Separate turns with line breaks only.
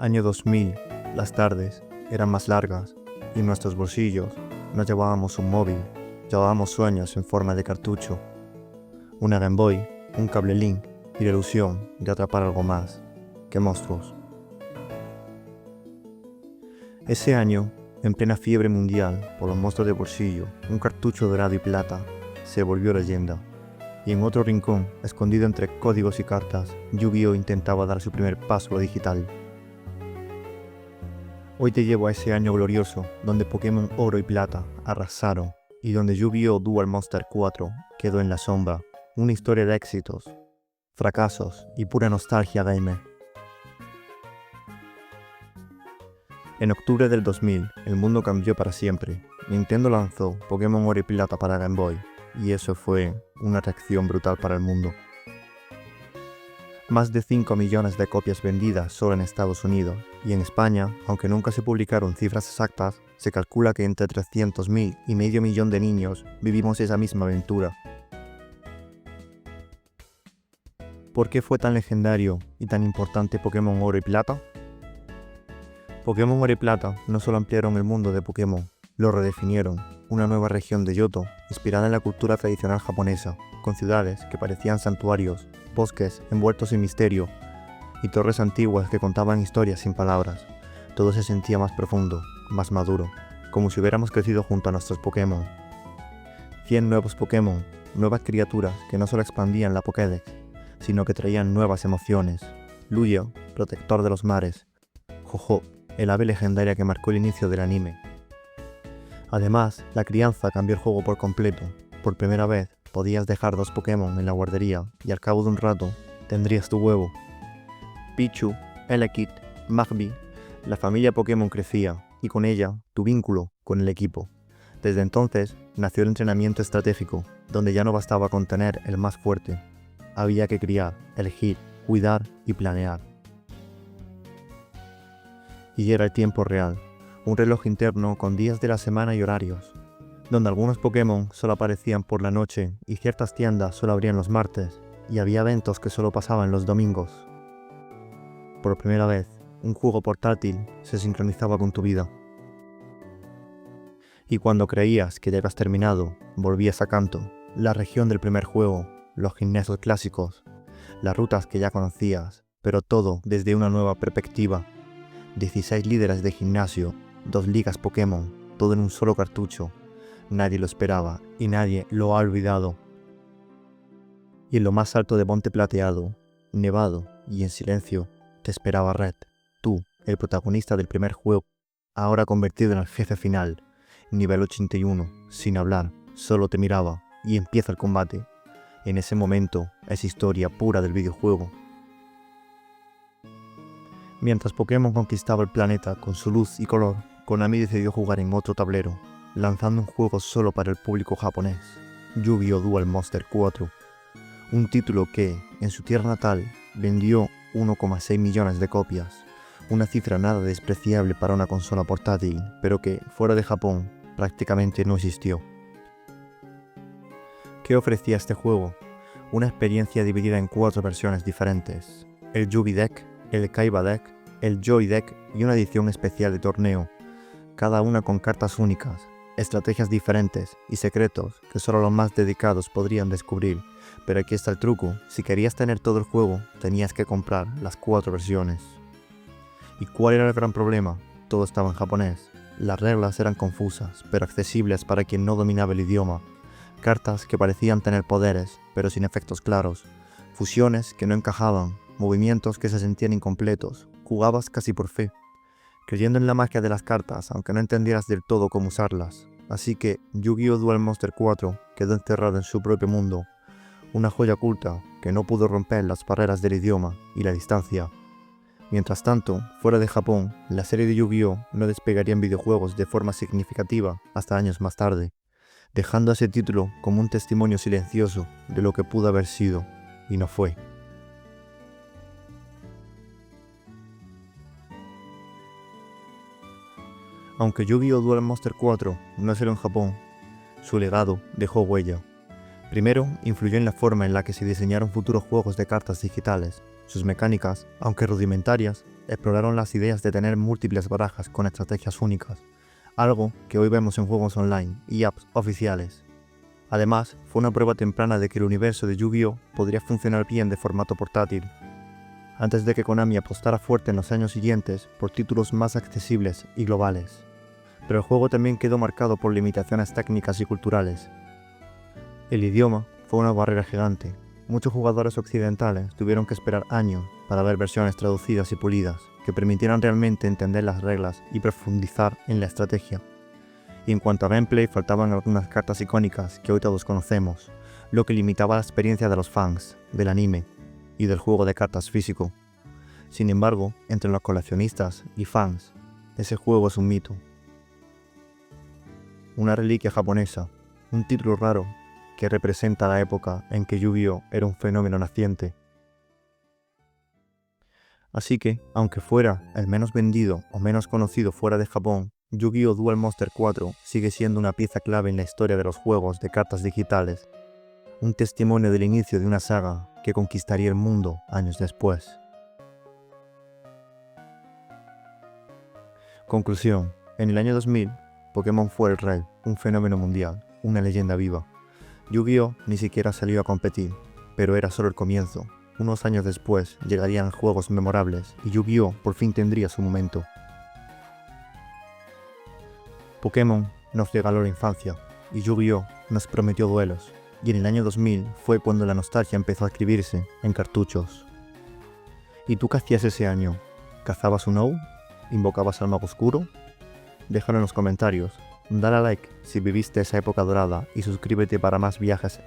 Año 2000, las tardes eran más largas y en nuestros bolsillos no llevábamos un móvil, llevábamos sueños en forma de cartucho, una Game Boy, un cable Link y la ilusión de atrapar algo más que monstruos. Ese año, en plena fiebre mundial por los monstruos de bolsillo, un cartucho dorado y plata se volvió leyenda. Y en otro rincón, escondido entre códigos y cartas, Yu-Gi-Oh intentaba dar su primer paso a lo digital. Hoy te llevo a ese año glorioso, donde Pokémon Oro y Plata arrasaron, y donde Yu-Gi-Oh! Dual Monster 4 quedó en la sombra, una historia de éxitos, fracasos y pura nostalgia gamer. En octubre del 2000, el mundo cambió para siempre. Nintendo lanzó Pokémon Oro y Plata para Game Boy, y eso fue una reacción brutal para el mundo. Más de 5 millones de copias vendidas solo en Estados Unidos, y en España, aunque nunca se publicaron cifras exactas, se calcula que entre 300.000 y medio millón de niños vivimos esa misma aventura. ¿Por qué fue tan legendario y tan importante Pokémon Oro y Plata? Pokémon Oro y Plata no solo ampliaron el mundo de Pokémon, lo redefinieron, una nueva región de Johto, inspirada en la cultura tradicional japonesa, con ciudades que parecían santuarios, bosques envueltos en misterio y torres antiguas que contaban historias sin palabras. Todo se sentía más profundo, más maduro, como si hubiéramos crecido junto a nuestros Pokémon. 100 nuevos Pokémon, nuevas criaturas que no solo expandían la Pokédex, sino que traían nuevas emociones. Luyo, protector de los mares. Ho-Oh, el ave legendaria que marcó el inicio del anime. Además, la crianza cambió el juego por completo. Por primera vez, podías dejar 2 Pokémon en la guardería y al cabo de un rato, tendrías tu huevo. Pichu, Elekid, Magby, la familia Pokémon crecía y con ella, tu vínculo con el equipo. Desde entonces, nació el entrenamiento estratégico, donde ya no bastaba con tener el más fuerte. Había que criar, elegir, cuidar y planear. Y era el tiempo real, un reloj interno con días de la semana y horarios, donde algunos Pokémon solo aparecían por la noche y ciertas tiendas solo abrían los martes, y había eventos que solo pasaban los domingos. Por primera vez, un juego portátil se sincronizaba con tu vida. Y cuando creías que ya habías terminado, volvías a Kanto, la región del primer juego, los gimnasios clásicos, las rutas que ya conocías, pero todo desde una nueva perspectiva. 16 líderes de gimnasio, 2 ligas Pokémon, todo en un solo cartucho. Nadie lo esperaba y nadie lo ha olvidado. Y en lo más alto de Monte Plateado, nevado y en silencio, te esperaba Red, tú, el protagonista del primer juego, ahora convertido en el jefe final, nivel 81, sin hablar, solo te miraba y empieza el combate. En ese momento es historia pura del videojuego. Mientras Pokémon conquistaba el planeta con su luz y color, Konami decidió jugar en otro tablero, lanzando un juego solo para el público japonés, Yu-Gi-Oh! Dual Monster 4, un título que, en su tierra natal, vendió 1,6 millones de copias, una cifra nada despreciable para una consola portátil, pero que, fuera de Japón, prácticamente no existió. ¿Qué ofrecía este juego? Una experiencia dividida en 4 versiones diferentes, el Yugi Deck, el Kaiba Deck, el Joy Deck y una edición especial de torneo, cada una con cartas únicas, estrategias diferentes y secretos que solo los más dedicados podrían descubrir. Pero aquí está el truco, si querías tener todo el juego, tenías que comprar las 4 versiones. ¿Y cuál era el gran problema? Todo estaba en japonés. Las reglas eran confusas, pero accesibles para quien no dominaba el idioma. Cartas que parecían tener poderes, pero sin efectos claros. Fusiones que no encajaban, movimientos que se sentían incompletos. Jugabas casi por fe, creyendo en la magia de las cartas, aunque no entendieras del todo cómo usarlas. Así que Yu-Gi-Oh! Dual Monster 4 quedó encerrado en su propio mundo, una joya oculta que no pudo romper las barreras del idioma y la distancia. Mientras tanto, fuera de Japón, la serie de Yu-Gi-Oh! No despegaría en videojuegos de forma significativa hasta años más tarde, dejando ese título como un testimonio silencioso de lo que pudo haber sido, y no fue. Aunque Yu-Gi-Oh! Dual Monster 4 no salió en Japón, su legado dejó huella. Primero, influyó en la forma en la que se diseñaron futuros juegos de cartas digitales. Sus mecánicas, aunque rudimentarias, exploraron las ideas de tener múltiples barajas con estrategias únicas, algo que hoy vemos en juegos online y apps oficiales. Además, fue una prueba temprana de que el universo de Yu-Gi-Oh! Podría funcionar bien de formato portátil, antes de que Konami apostara fuerte en los años siguientes por títulos más accesibles y globales. Pero el juego también quedó marcado por limitaciones técnicas y culturales. El idioma fue una barrera gigante. Muchos jugadores occidentales tuvieron que esperar años para ver versiones traducidas y pulidas que permitieran realmente entender las reglas y profundizar en la estrategia. Y en cuanto a gameplay, faltaban algunas cartas icónicas que hoy todos conocemos, lo que limitaba la experiencia de los fans del anime y del juego de cartas físico. Sin embargo, entre los coleccionistas y fans, ese juego es un mito. Una reliquia japonesa, un título raro que representa la época en que Yu-Gi-Oh! Era un fenómeno naciente. Así que, aunque fuera el menos vendido o menos conocido fuera de Japón, Yu-Gi-Oh! Duel Monster 4 sigue siendo una pieza clave en la historia de los juegos de cartas digitales, un testimonio del inicio de una saga que conquistaría el mundo años después. Conclusión: en el año 2000, Pokémon fue el rey, un fenómeno mundial, una leyenda viva. Yu-Gi-Oh! Ni siquiera salió a competir, pero era solo el comienzo. Unos años después llegarían juegos memorables y Yu-Gi-Oh! Por fin tendría su momento. Pokémon nos regaló la infancia y Yu-Gi-Oh! Nos prometió duelos, y en el año 2000 fue cuando la nostalgia empezó a escribirse en cartuchos. ¿Y tú qué hacías ese año? ¿Cazabas un OU? ¿Invocabas al mago oscuro? Déjalo en los comentarios. Dale a like si viviste esa época dorada y suscríbete para más viajes